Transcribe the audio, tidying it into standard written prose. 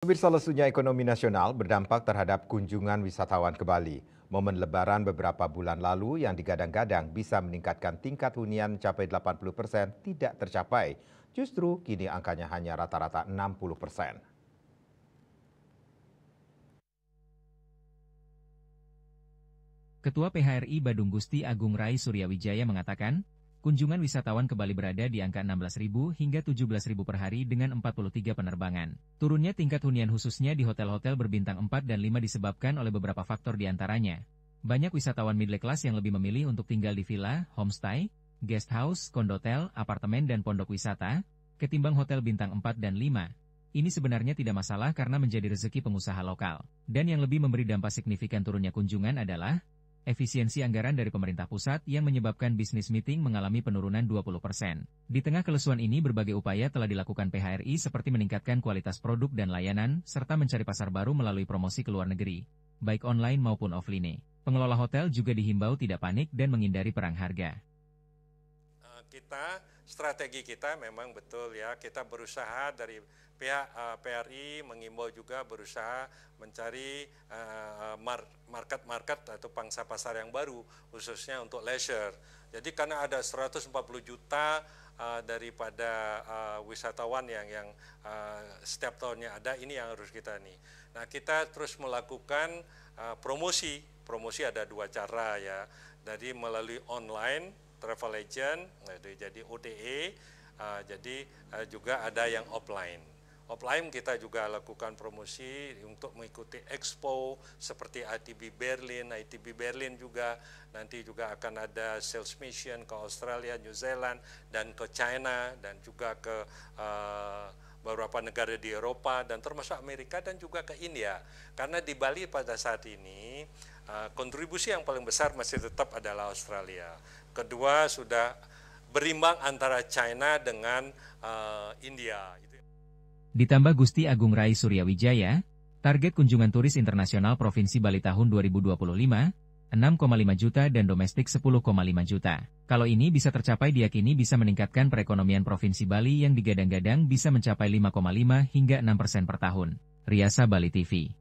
Pemirsa, lesunya ekonomi nasional berdampak terhadap kunjungan wisatawan ke Bali. Momen Lebaran beberapa bulan lalu yang digadang-gadang bisa meningkatkan tingkat hunian mencapai 80% tidak tercapai. Justru kini angkanya hanya rata-rata 60%. Ketua PHRI Badung Gusti Agung Rai Suryawijaya mengatakan, kunjungan wisatawan ke Bali berada di angka 16.000 hingga 17.000 per hari dengan 43 penerbangan. Turunnya tingkat hunian khususnya di hotel-hotel berbintang 4 dan 5 disebabkan oleh beberapa faktor diantaranya. Banyak wisatawan middle class yang lebih memilih untuk tinggal di villa, homestay, guest house, kondotel, apartemen dan pondok wisata, ketimbang hotel bintang 4 dan 5. Ini sebenarnya tidak masalah karena menjadi rezeki pengusaha lokal. Dan yang lebih memberi dampak signifikan turunnya kunjungan adalah efisiensi anggaran dari pemerintah pusat yang menyebabkan bisnis meeting mengalami penurunan 20%. Di tengah kelesuan ini berbagai upaya telah dilakukan PHRI seperti meningkatkan kualitas produk dan layanan, serta mencari pasar baru melalui promosi ke luar negeri, baik online maupun offline. Pengelola hotel juga dihimbau tidak panik dan menghindari perang harga. Strategi kita memang betul ya, kita berusaha dari pihak PRI mengimbau juga berusaha mencari market atau pangsa pasar yang baru khususnya untuk leisure. Jadi karena ada 140 juta daripada wisatawan yang setiap tahunnya ada, ini yang harus kita nih. Nah, kita terus melakukan promosi ada dua cara ya, dari melalui online travel agent, jadi OTA, jadi juga ada yang offline. Offline kita juga lakukan promosi untuk mengikuti expo seperti ITB Berlin juga, nanti juga akan ada sales mission ke Australia, New Zealand, dan ke China, dan juga ke beberapa negara di Eropa, dan termasuk Amerika dan juga ke India. Karena di Bali pada saat ini, kontribusi yang paling besar masih tetap adalah Australia. Kedua sudah berimbang antara China dengan India. Ditambah Gusti Agung Rai Suryawijaya, target kunjungan turis internasional Provinsi Bali tahun 2025, 6,5 juta dan domestik 10,5 juta. Kalau ini bisa tercapai diyakini bisa meningkatkan perekonomian Provinsi Bali yang digadang-gadang bisa mencapai 5,5 hingga 6% per tahun. Riasa Bali TV.